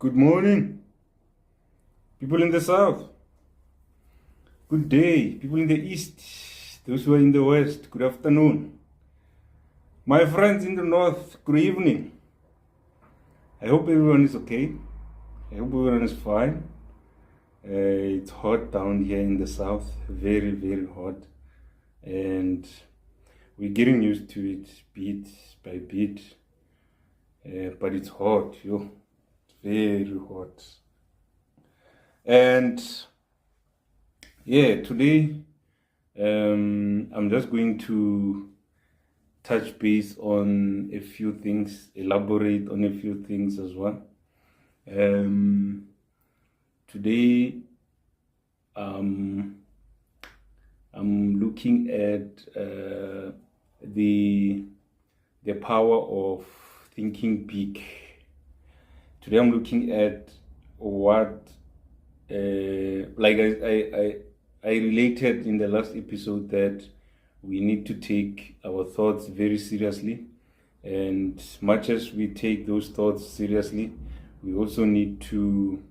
Good morning, people in the south. Good day, people in the east. Those who are in the west, good afternoon. My friends in the north, good evening. I hope everyone is okay. I hope everyone is fine. It's hot down here in the south, very, very hot. And we're getting used to it bit by bit. But it's hot, yo. Very hot. And yeah, today I'm just going to touch base on a few things, elaborate on a few things as well. Today I'm looking at the power of thinking big. Today I'm looking at what like I related in the last episode that we need to take our thoughts very seriously, and much as we take those thoughts seriously, we also need to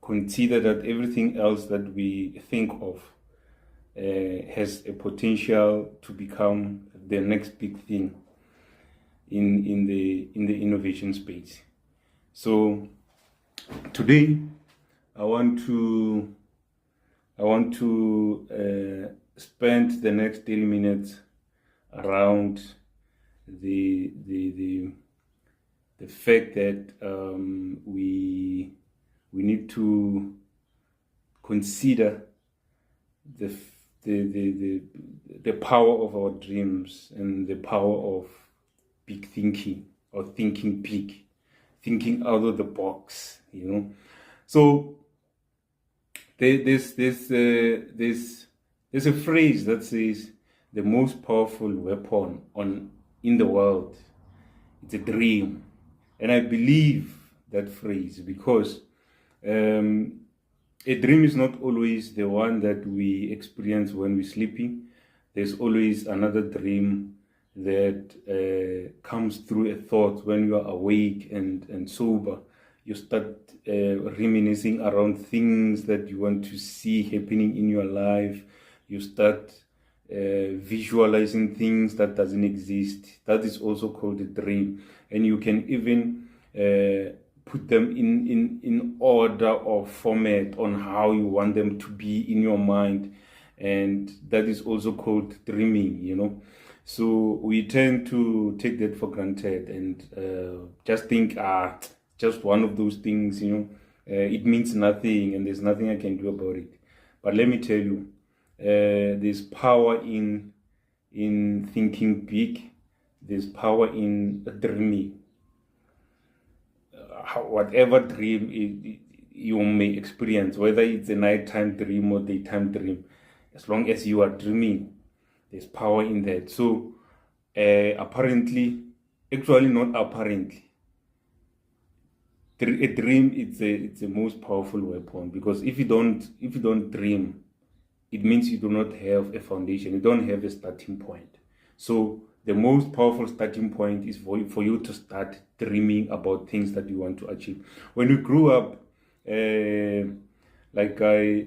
consider that everything else that we think of has a potential to become the next big thing in the innovation space. So today I want to spend the next 30 minutes around the fact that we need to consider the power of our dreams and the power of big thinking, or thinking big, thinking out of the box, So there's a phrase that says the most powerful weapon in the world, it's a dream. And I believe that phrase because a dream is not always the one that we experience when we're sleeping. There's always another dream that comes through a thought when you are awake and sober. You start reminiscing around things that you want to see happening in your life. You start visualizing things that doesn't exist. That is also called a dream. And you can even put them in order or format on how you want them to be in your mind. And that is also called dreaming, So we tend to take that for granted and just think, just one of those things, it means nothing and there's nothing I can do about it. But let me tell you, there's power in thinking big. There's power in dreaming. Whatever dream you may experience, whether it's a nighttime dream or daytime dream, as long as you are dreaming, there's power in that. So actually not apparently, a dream it's the most powerful weapon, because if you don't dream, it means you do not have a foundation, you don't have a starting point. So the most powerful starting point is for you to start dreaming about things that you want to achieve. When we grew up, like I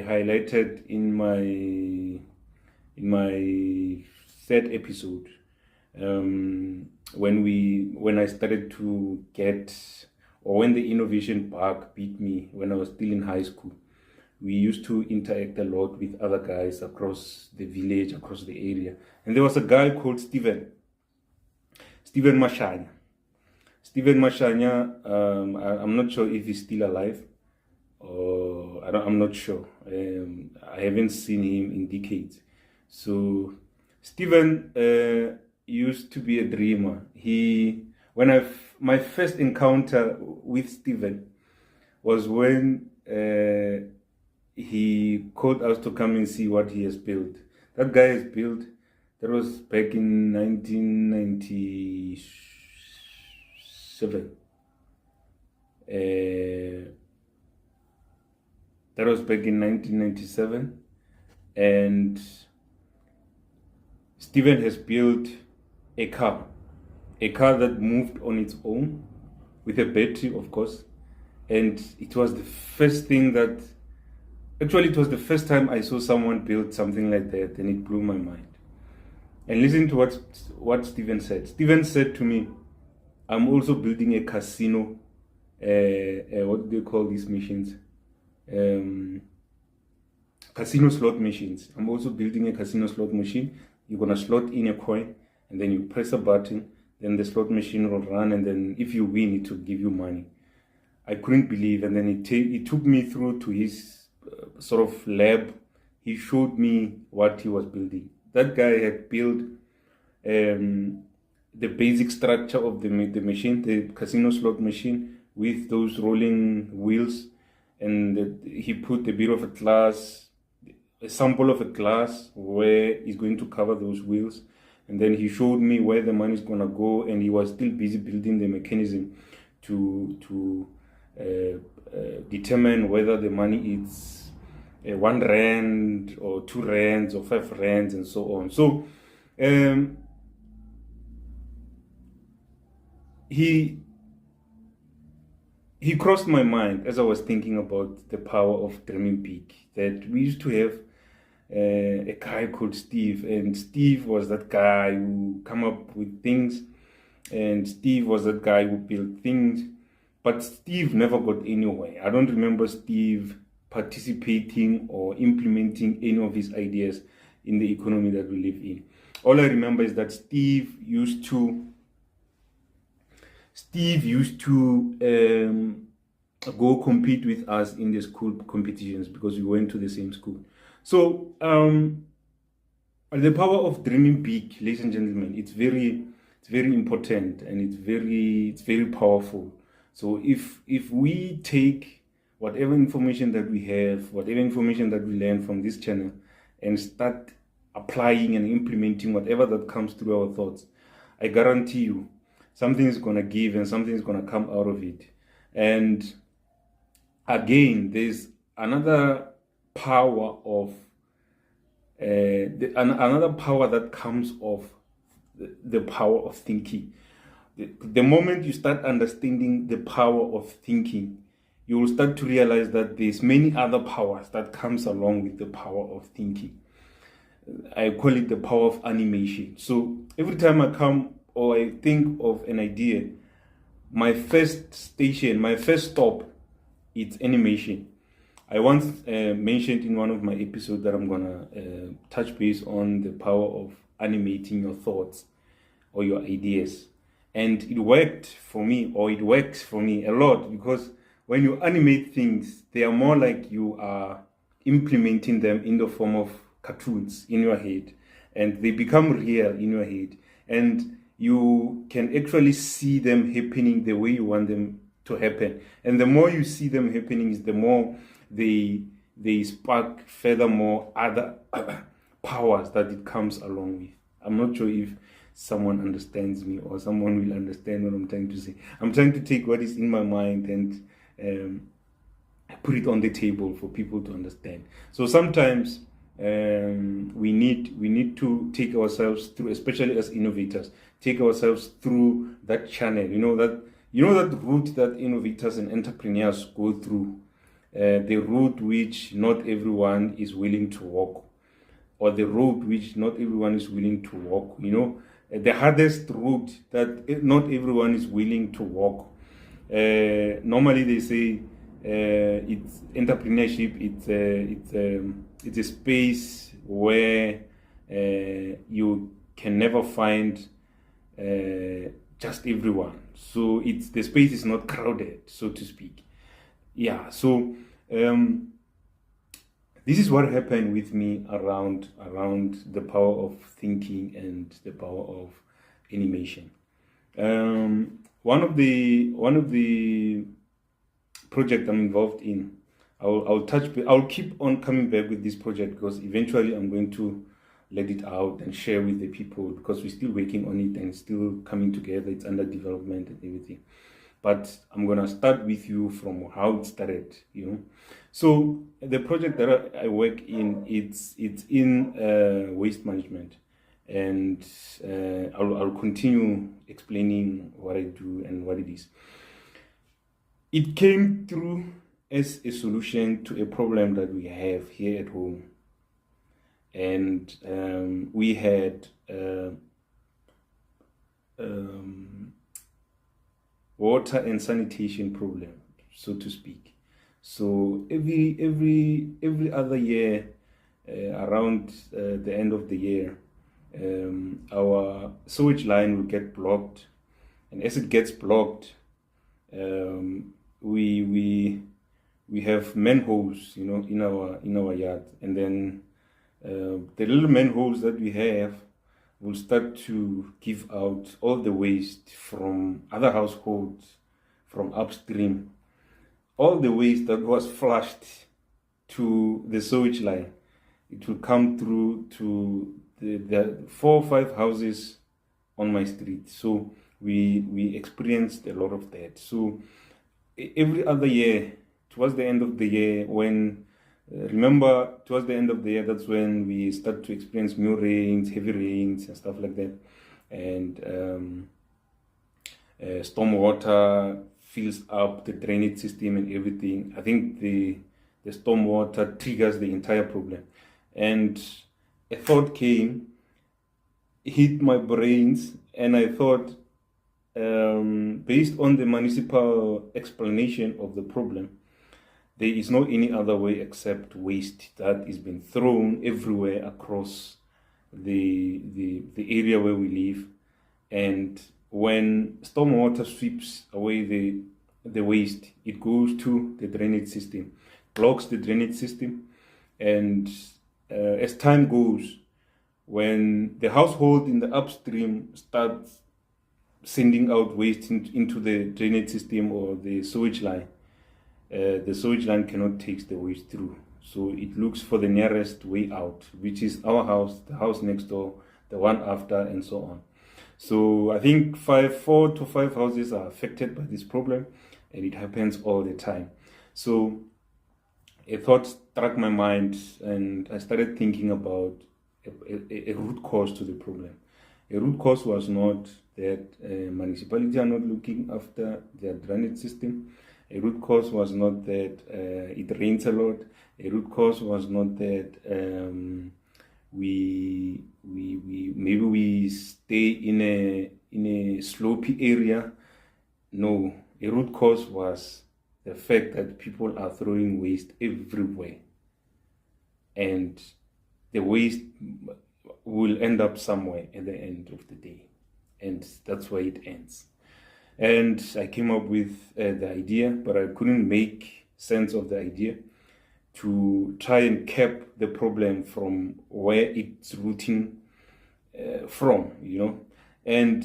highlighted in my third episode, when I started to get, or when the innovation bug beat me when I was still in high school, we used to interact a lot with other guys across the village, across the area. And there was a guy called Steven Mashanya. Steven Mashanya, I'm not sure if he's still alive, or I'm not sure. I haven't seen him in decades. So Steven used to be a dreamer. My first encounter with Steven was when he called us to come and see what he has built. That guy has built, that was back in 1997. That was back in 1997. And Steven has built a car a car that moved on its own with a battery, of course. And it was the first thing that, actually, it was the first time I saw someone build something like that, and it blew my mind. And listen to what Steven said. Steven said to me, I'm also building a casino. What do they call these machines? Casino slot machines. I'm also building a casino slot machine. You're going to slot in a coin, and then you press a button, then the slot machine will run, and then if you win, it will give you money. I couldn't believe, and then he took me through to his sort of lab. He showed me what he was building. That guy had built the basic structure of the machine, the casino slot machine, with those rolling wheels, and he put a bit of a glass, a sample of a glass where he's going to cover those wheels, and then he showed me where the money is going to go, and he was still busy building the mechanism to determine whether the money is 1 rand or 2 rands or 5 rands and so on. So he crossed my mind as I was thinking about the power of dreaming big, that we used to have a guy called Steve, and Steve was that guy who come up with things, and Steve was that guy who built things, but Steve never got anywhere. I don't remember Steve participating or implementing any of his ideas in the economy that we live in. All I remember is that Steve used to go compete with us in the school competitions because we went to the same school. So the power of dreaming big, ladies and gentlemen, it's very important, and it's very powerful. So if we take whatever information that we have, whatever information that we learn from this channel, and start applying and implementing whatever that comes through our thoughts, I guarantee you something is going to give and something is going to come out of it. And again, there's another power of another power that comes of the power of thinking. The moment you start understanding the power of thinking, you will start to realize that there's many other powers that comes along with the power of thinking. I call it the power of animation. So every time I come or I think of an idea, my first stop, it's animation. I once mentioned in one of my episodes that I'm gonna touch base on the power of animating your thoughts or your ideas. And it worked for me, or it works for me a lot, because when you animate things, they are more like you are implementing them in the form of cartoons in your head, and they become real in your head, and you can actually see them happening the way you want them to happen. And the more you see them happening, is the more they spark furthermore other powers that it comes along with. I'm not sure if someone understands me or someone will understand what I'm trying to say. I'm trying to take what is in my mind and put it on the table for people to understand. So sometimes we need to take ourselves through, especially as innovators, take ourselves through that channel. You know that route that innovators and entrepreneurs go through, the route which not everyone is willing to walk, or the road which not everyone is willing to walk. The hardest route that not everyone is willing to walk. Normally they say it's entrepreneurship. It's a space where you can never find just everyone. So the space is not crowded, so to speak. Yeah. So this is what happened with me around the power of thinking and the power of animation. One of the project I'm involved in, I'll keep on coming back with this project, because eventually I'm going to let it out and share with the people, because we're still working on it and it's still coming together. It's under development and everything. But I'm gonna start with you from how it started. So the project that I work in, it's in waste management, and I'll continue explaining what I do and what it is. It came through as a solution to a problem that we have here at home. And we had water and sanitation problem, so to speak. So every other year, around the end of the year, our sewage line will get blocked, and as it gets blocked, we have manholes, in our yard, and then the little manholes that we have will start to give out all the waste from other households, from upstream, all the waste that was flushed to the sewage line. It will come through to the 4 or 5 houses on my street. So we experienced a lot of that. So every other year, towards the end of the year, towards the end of the year, that's when we start to experience more rains, heavy rains and stuff like that. And storm water fills up the drainage system and everything. I think the storm water triggers the entire problem. And a thought hit my brains, and I thought, based on the municipal explanation of the problem, there is no any other way except waste that is being thrown everywhere across the area where we live. And when stormwater sweeps away the waste, it goes to the drainage system, blocks the drainage system. And as time goes, when the household in the upstream starts sending out waste into the drainage system or the sewage line cannot take the waste through. So it looks for the nearest way out, which is our house, the house next door, the one after, and so on. So I think 4 to 5 houses are affected by this problem, and it happens all the time. So a thought struck my mind, and I started thinking about a root cause to the problem. A root cause was not that municipalities are not looking after their drainage system. A root cause was not that it rains a lot. A root cause was not that we stay in a slopey area. No, a root cause was the fact that people are throwing waste everywhere, and the waste will end up somewhere at the end of the day, and that's where it ends. And I came up with the idea, but I couldn't make sense of the idea to try and cap the problem from where it's rooting from, And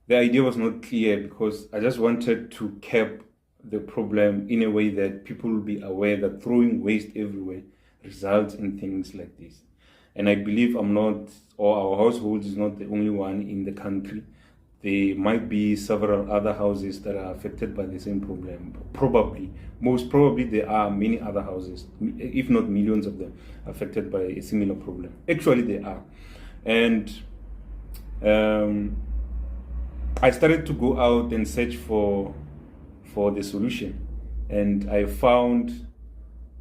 the idea was not clear, because I just wanted to cap the problem in a way that people will be aware that throwing waste everywhere results in things like this. And I believe our household is not the only one in the country. There might be several other houses that are affected by the same problem. Most probably there are many other houses, if not millions of them, affected by a similar problem. Actually, there are. And I started to go out and search for the solution. And I found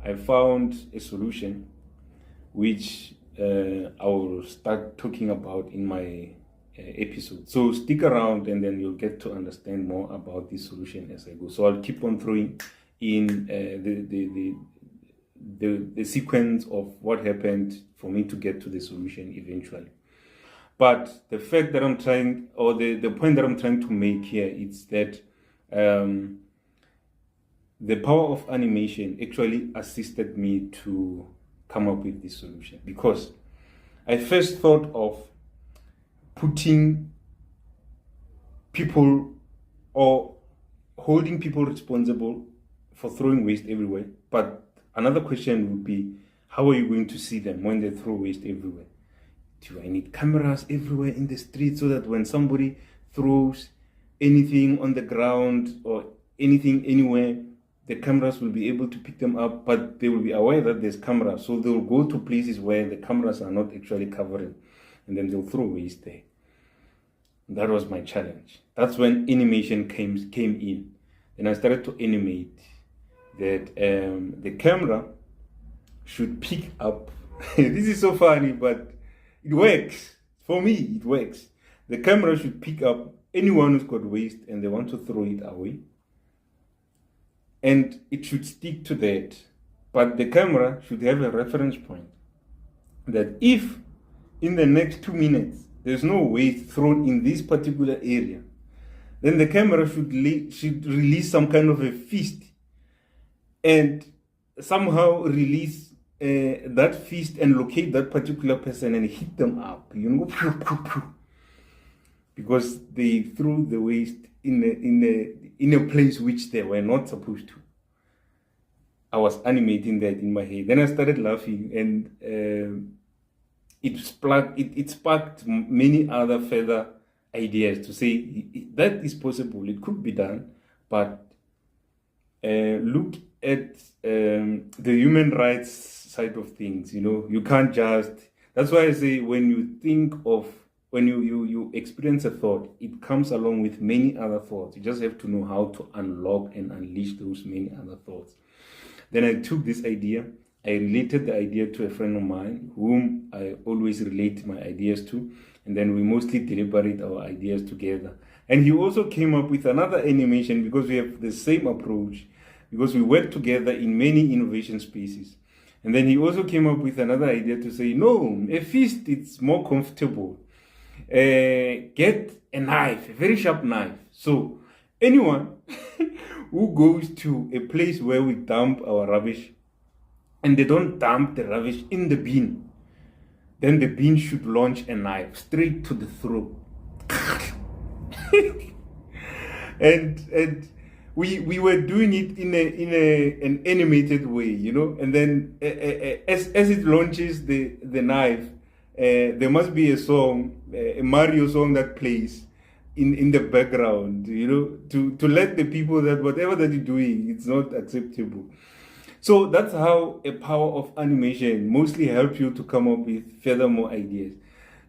a solution which I will start talking about in my episode. So stick around, and then you'll get to understand more about this solution as I go. So I'll keep on throwing in the sequence of what happened for me to get to the solution eventually. But the fact that the point that I'm trying to make here is that the power of animation actually assisted me to come up with this solution, because I first thought of putting people or holding people responsible for throwing waste everywhere. But another question would be, how are you going to see them when they throw waste everywhere? Do I need cameras everywhere in the street so that when somebody throws anything on the ground or anything anywhere, the cameras will be able to pick them up, but they will be aware that there's cameras. So they'll go to places where the cameras are not actually covering, and then they'll throw waste there. That was my challenge. That's when animation came in. And I started to animate that the camera should pick up. This is so funny, but it works. For me, it works. The camera should pick up anyone who's got waste and they want to throw it away. And it should stick to that. But the camera should have a reference point that if in the next 2 minutes there's no waste thrown in this particular area, then the camera should release some kind of a fist and somehow release that fist and locate that particular person and hit them up, you know, because they threw the waste in a place which they were not supposed to. I was animating that in my head. Then I started laughing, and it sparked many other further ideas to say that is possible. It could be done, but look at the human rights side of things. You know, you can't just. That's why I say when you experience a thought, it comes along with many other thoughts. You just have to know how to unlock and unleash those many other thoughts. Then I took this idea, I related the idea to a friend of mine, whom I always relate my ideas to, and then we mostly deliberate our ideas together. And he also came up with another animation because we have the same approach, because we work together in many innovation spaces. And then he also came up with another idea to say, no, a fist, it's more comfortable. Get a knife, a very sharp knife. So anyone who goes to a place where we dump our rubbish and they don't dump the rubbish in the bin, then the bin should launch a knife straight to the throat. and we were doing it in an animated way, you know, and then as it launches the knife, there must be a song, a Mario song that plays in the background, you know, to let the people that whatever that you're doing, it's not acceptable. So that's how a power of animation mostly helps you to come up with furthermore ideas.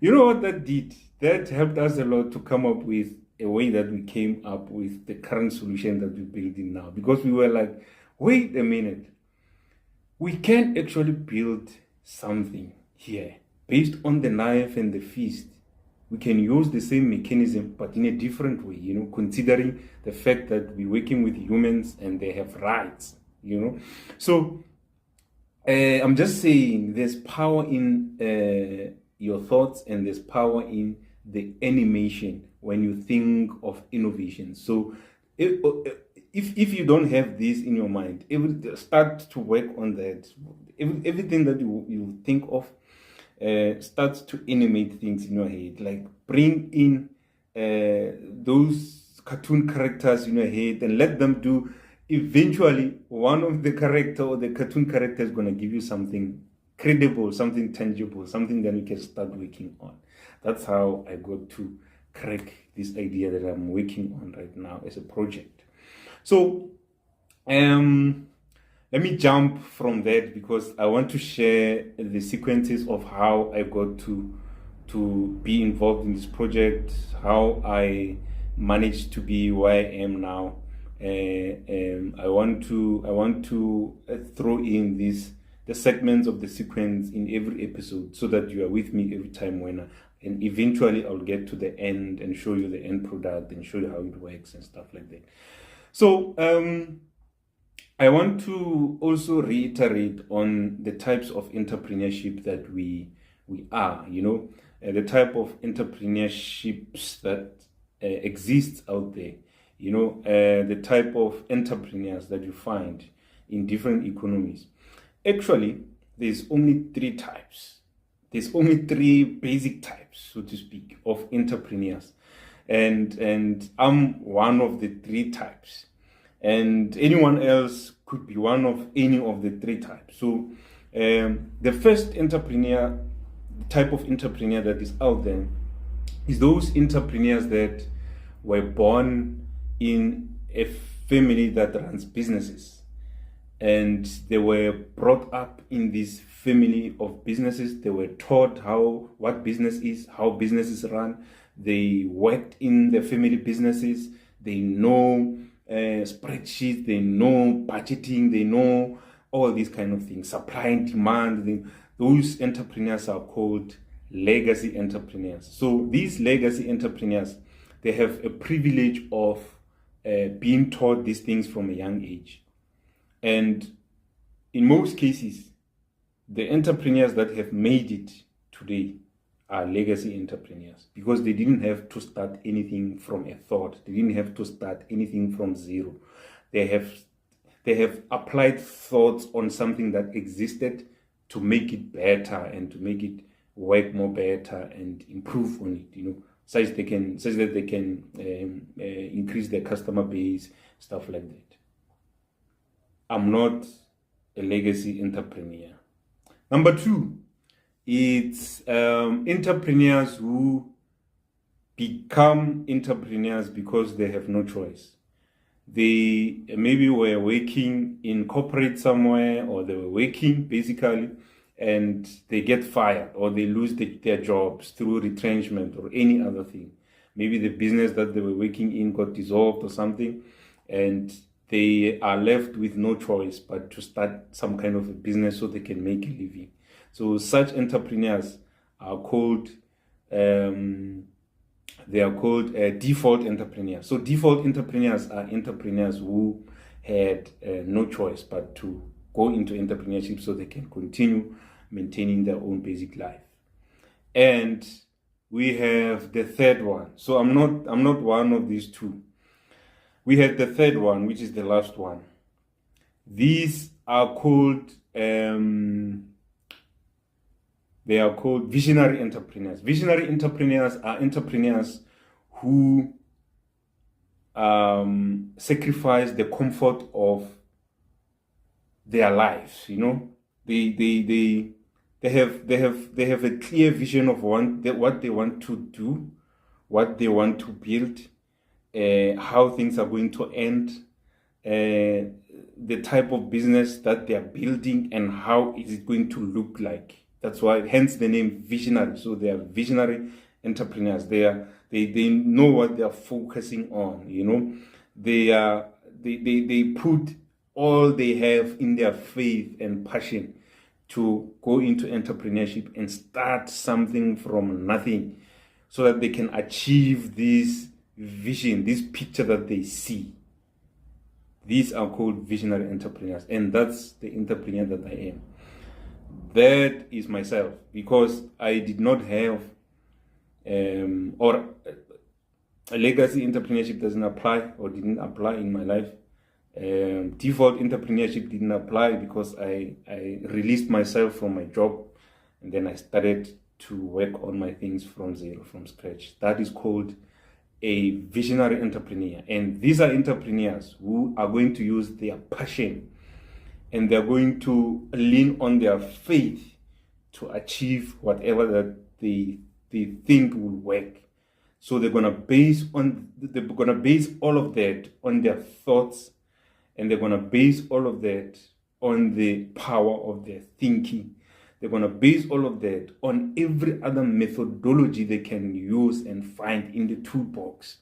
You know what that did? That helped us a lot to come up with a way that we came up with the current solution that we're building now. Because we were like, wait a minute, we can actually build something here based on the knife and the fist. We can use the same mechanism, but in a different way, you know, considering the fact that we're working with humans and they have rights, you know. So I'm just saying there's power in your thoughts and there's power in the animation when you think of innovation. So if you don't have this in your mind, start to work on that. Everything that you think of, starts to animate things in your head, like bring in those cartoon characters in your head and let them do. Eventually one of the character or the cartoon character is going to give you something credible, something tangible, something that you can start working on. That's how I got to crack this idea that I'm working on right now as a project. So let me jump from that because I want to share the sequences of how I got to be involved in this project, how I managed to be where I am now. I want to throw in the segments of the sequence in every episode so that you are with me every time and eventually I'll get to the end and show you the end product and show you how it works and stuff like that. So I want to also reiterate on the types of entrepreneurship that we are, you know, the type of entrepreneurships that exists out there, you know, the type of entrepreneurs that you find in different economies. Actually, there's only 3 types. There's only 3 basic types, so to speak, of entrepreneurs. And I'm one of the 3 types. And anyone else could be one of any of the 3 types. So the first type of entrepreneur that is out there is those entrepreneurs that were born in a family that runs businesses. and they were brought up in this family of businesses. They were taught what business is, how businesses run. They worked in the family businesses. They know spreadsheets, they know budgeting, they know all these kind of things, supply and demand. Those entrepreneurs are called legacy entrepreneurs. So these legacy entrepreneurs, they have a privilege of being taught these things from a young age. And in most cases, the entrepreneurs that have made it today are legacy entrepreneurs, because they didn't have to start anything from a thought. They didn't have to start anything from zero. They have applied thoughts on something that existed to make it better and to make it work more better and improve on it, such that they can increase their customer base, stuff like that. I'm not a legacy entrepreneur. Number two, it's entrepreneurs who become entrepreneurs because they have no choice. They maybe were working in corporate somewhere, or they were working basically, and they get fired, or they lose their jobs through retrenchment or any other thing. Maybe the business that they were working in got dissolved or something, and they are left with no choice but to start some kind of a business so they can make a living. So such entrepreneurs are called default entrepreneurs. So default entrepreneurs are entrepreneurs who had no choice but to go into entrepreneurship so they can continue maintaining their own basic life. And we have the third one. So I'm not one of these two. We have the third one, which is the last one. These are called they are called visionary entrepreneurs. Visionary entrepreneurs are entrepreneurs who sacrifice the comfort of their lives. They have a clear vision of what they want to do, what they want to build, how things are going to end, the type of business that they are building, and how is it going to look like. That's why, hence the name visionary. So they are visionary entrepreneurs. They know what they are focusing on. They put all they have in their faith and passion to go into entrepreneurship and start something from nothing, so that they can achieve this vision, this picture that they see. These are called visionary entrepreneurs, and that's the entrepreneur that I am. That is myself, because I did not have or a legacy entrepreneurship doesn't apply, or didn't apply in my life. Default entrepreneurship didn't apply because I released myself from my job, and then I started to work on my things from zero, from scratch. That is called a visionary entrepreneur. And these are entrepreneurs who are going to use their passion, and they're going to lean on their faith to achieve whatever that they think will work. So they're gonna base all of that on their thoughts, and they're gonna base all of that on the power of their thinking. They're gonna base all of that on every other methodology they can use and find in the toolbox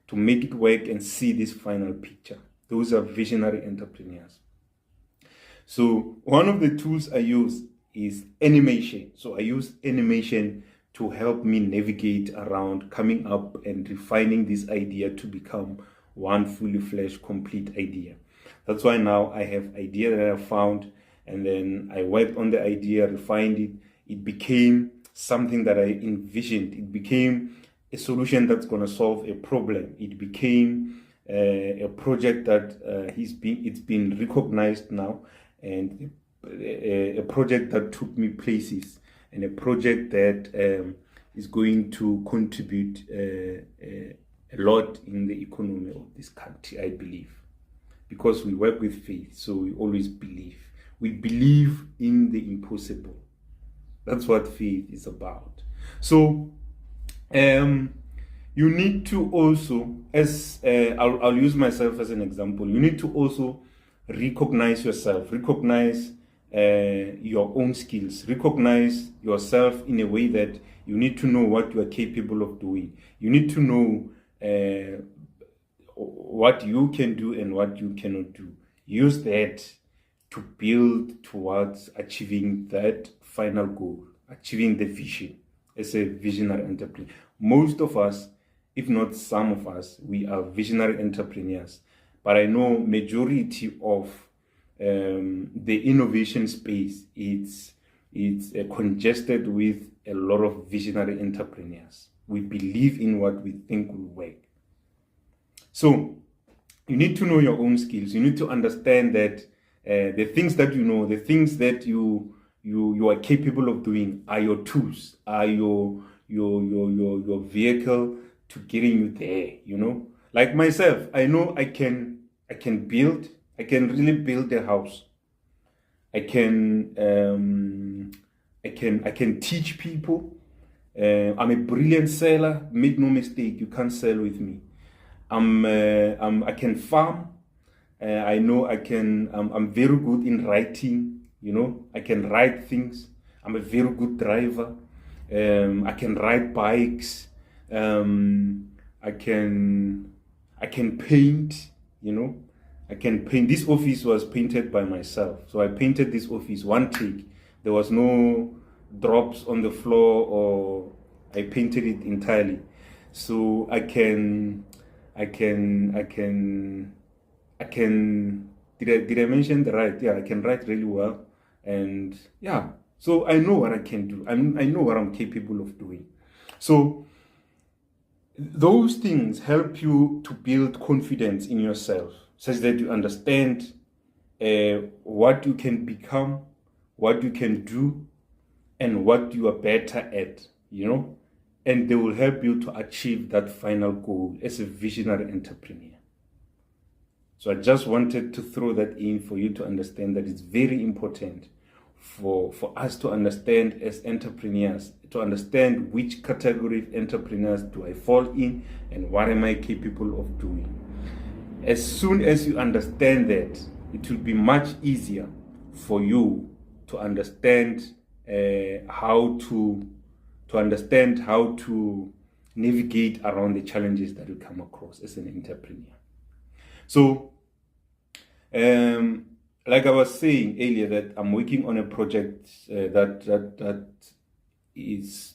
to make it work and see this final picture. Those are visionary entrepreneurs. So one of the tools I use is animation. So I use animation to help me navigate around coming up and refining this idea to become one fully fleshed, complete idea. That's why now I have idea that I found, and then I worked on the idea, refined it. It became something that I envisioned. It became a solution that's going to solve a problem. It became a project that it's been recognized now, and a project that took me places, and a project that is going to contribute a lot in the economy of this country, I believe. Because we work with faith, so we always believe. We believe in the impossible. That's what faith is about. So you need to also, as I'll use myself as an example, you need to also recognize yourself, recognize your own skills, recognize yourself in a way that you need to know what you are capable of doing. You need to know what you can do and what you cannot do. Use that to build towards achieving that final goal, achieving the vision as a visionary entrepreneur. Most of us, if not some of us, we are visionary entrepreneurs. But I know majority of the innovation space, it's congested with a lot of visionary entrepreneurs. We believe in what we think will work. So you need to know your own skills. You need to understand that the things that you know, the things that you are capable of doing are your tools, are your vehicle to getting you there, you know. Like myself, I know I can really build a house. I can teach people. I'm a brilliant seller. Make no mistake, you can't sell with me. I can farm. I know I'm very good in writing, you know. I can write things. I'm a very good driver. I can ride bikes. I can paint, you know. I can paint. This office was painted by myself. So I painted this office one take. There was no drops on the floor, or I painted it entirely. So I can did I mention the right? Yeah, I can write really well. And yeah, so I know what I can do. I know what I'm capable of doing. So those things help you to build confidence in yourself, such that you understand what you can become, what you can do, and what you are better at, you know, and they will help you to achieve that final goal as a visionary entrepreneur. So I just wanted to throw that in for you to understand that it's very important for us to understand as entrepreneurs, to understand which category of entrepreneurs do I fall in and what am I capable of doing. As soon as you understand that, it will be much easier for you to understand how to navigate around the challenges that you come across as an entrepreneur. So, like I was saying earlier, that I'm working on a project that is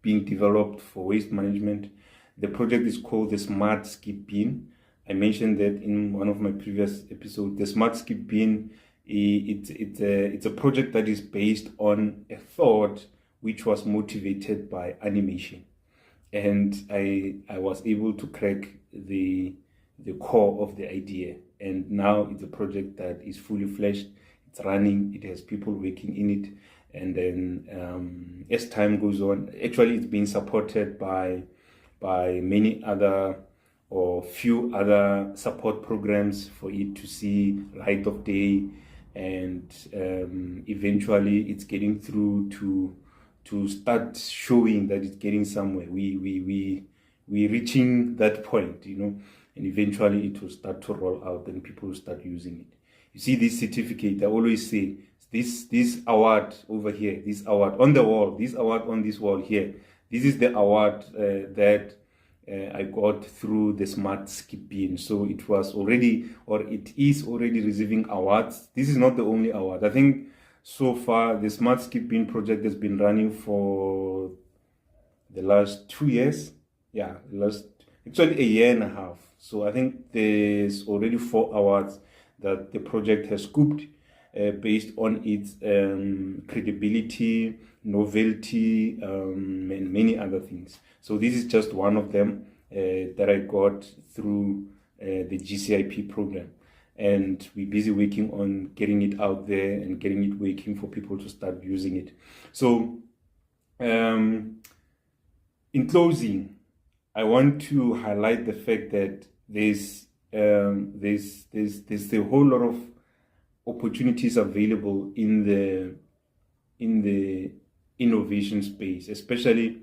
being developed for waste management. The project is called the Smart Skip Bin. I mentioned that in one of my previous episodes. The Smart Skip Bin, it's a project that is based on a thought which was motivated by animation, and I was able to crack the core of the idea, and now it's a project that is fully fledged. It's running. It has people working in it, and then as time goes on, actually it's being supported by many other or few other support programs for it to see light of day, and eventually it's getting through to start showing that it's getting somewhere. We're reaching that point, you know, and eventually it will start to roll out and people will start using it. You see this certificate, I always say, this award over here, this award on the wall, this award on this wall here, this is the award that I got through the Smart Skip Bin. So it was already, or it is already receiving awards. This is not the only award. I think so far the Smart Skip Bin project has been running for the last 2 years. Yeah, actually a year and a half. So I think there's already 4 awards that the project has scooped based on its credibility, novelty, and many other things. So this is just one of them that I got through the GCIP program. And we're busy working on getting it out there and getting it working for people to start using it. So in closing, I want to highlight the fact that there's a whole lot of opportunities available in the innovation space, especially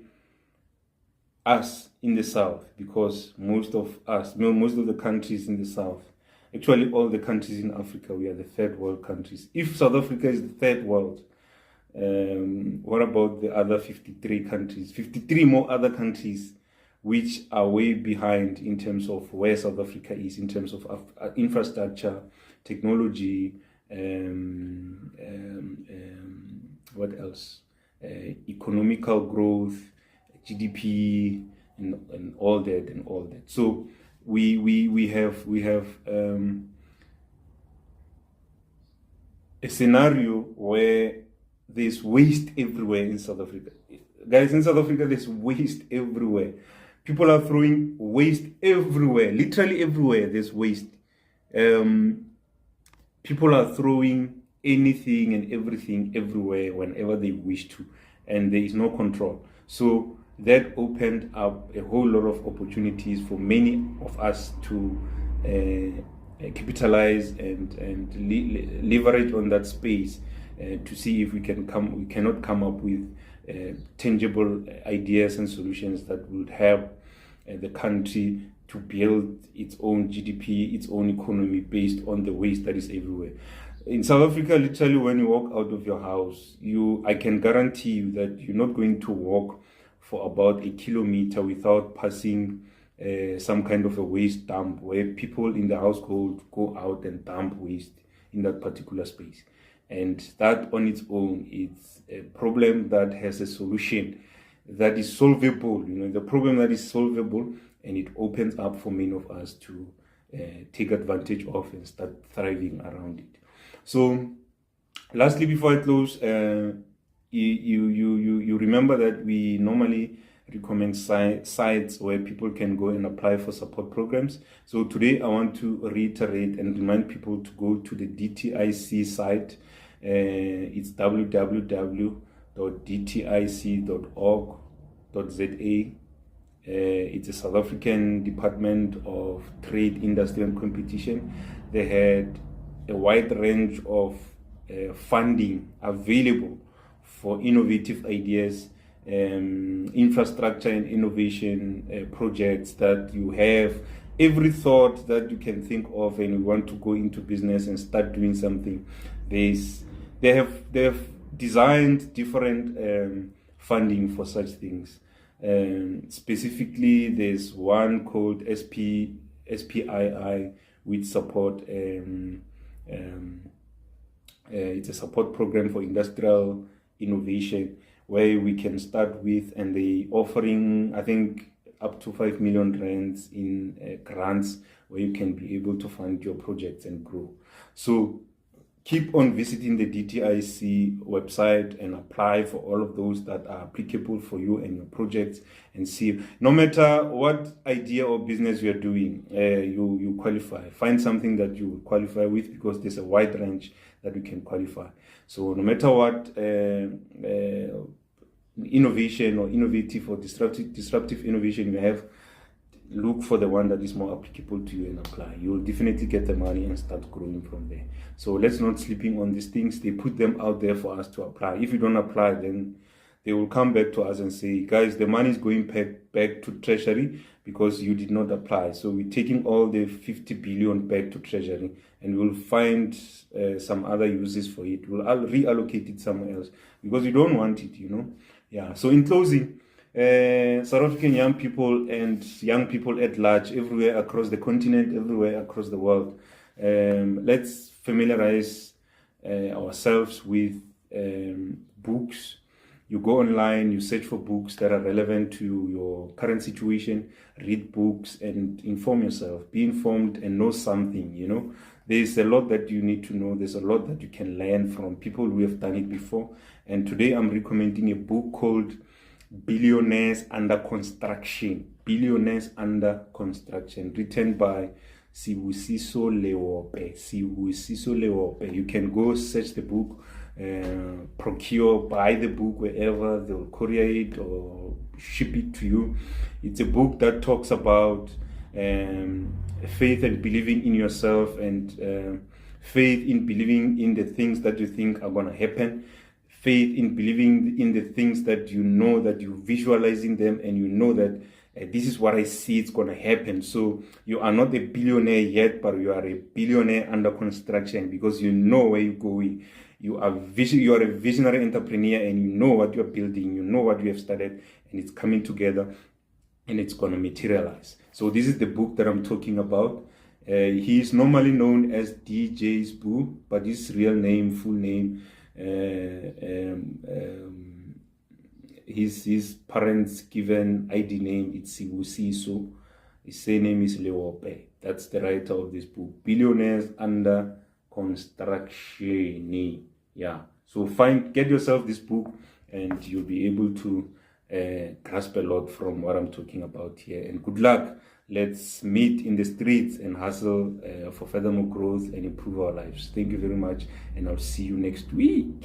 us in the South, because most of the countries in the South, Actually, all the countries in Africa, we are the third world countries. If South Africa is the third world, what about the other 53 countries? 53 more other countries which are way behind in terms of where South Africa is, in terms of infrastructure, technology, what else? Economical growth, GDP, and all that. So we have a scenario where there's waste everywhere in South Africa. Guys, in South Africa, there's waste everywhere. People are throwing waste everywhere. Literally everywhere, there's waste. People are throwing anything and everything everywhere whenever they wish to, and there is no control. So that opened up a whole lot of opportunities for many of us to capitalize and leverage on that space to see if we cannot come up with tangible ideas and solutions that would help the country to build its own GDP, its own economy based on the waste that is everywhere. In South Africa, literally, when you walk out of your house, I can guarantee you that you're not going to walk for about a kilometer without passing some kind of a waste dump where people in the household go out and dump waste in that particular space. And that on its own, it's a problem that has a solution that is solvable. The problem that is solvable, and it opens up for many of us to take advantage of and start thriving around it. So, lastly, before I close, you remember that we normally recommend sites where people can go and apply for support programs. So today I want to reiterate and remind people to go to the DTIC site. It's www.dtic.org.za. It's a South African Department of Trade, Industry and Competition. They had a wide range of funding available for innovative ideas, infrastructure and innovation projects that you have every thought that you can think of and you want to go into business and start doing something. They have designed different funding for such things. Specifically, there's one called SPII, which support it's a support program for industrial innovation where we can start with, and they offering, I think, up to 5 million rands in grants where you can be able to fund your projects and grow. So keep on visiting the DTIC website and apply for all of those that are applicable for you and your projects, and see, no matter what idea or business you are doing, you qualify. Find something that you qualify with, because there's a wide range that you can qualify. So no matter what innovation or innovative or disruptive innovation you have, look for the one that is more applicable to you and apply. You will definitely get the money and start growing from there. So let's not sleeping on these things. They put them out there for us to apply. If you don't apply, then they will come back to us and say, guys, the money is going back to Treasury because you did not apply. So we're taking all the 50 billion back to Treasury, and we'll find some other uses for it. We'll reallocate it somewhere else because you don't want it, Yeah. So in closing, South African young people and young people at large, everywhere across the continent, everywhere across the world, let's familiarize ourselves with books. You go online, you search for books that are relevant to your current situation, read books and inform yourself. Be informed and know something, There's a lot that you need to know. There's a lot that you can learn from people who have done it before. And today I'm recommending a book called Billionaires Under Construction. Billionaires Under Construction, written by Sibusiso Leope. You can go search the book, buy the book wherever, they'll courier it or ship it to you. It's a book that talks about faith and believing in yourself, and faith in believing in the things that you think are going to happen, faith in believing in the things that you know, that you visualizing them, and you know that This is what I see it's going to happen. So you are not a billionaire yet, but you are a billionaire under construction, because you know where you're going. You are a visionary entrepreneur, and you know what you're building, you know what you have started, and it's coming together, and it's going to materialize. So this is the book that I'm talking about. He is normally known as DJ's Boo, but his real name, full name, his parents given ID name, it's Sibusiso. His surname is Leope. That's the writer of this book, Billionaires Under Construction. Yeah. So get yourself this book, and you'll be able to grasp a lot from what I'm talking about here. And good luck. Let's meet in the streets and hustle for furthermore growth and improve our lives. Thank you very much, and I'll see you next week.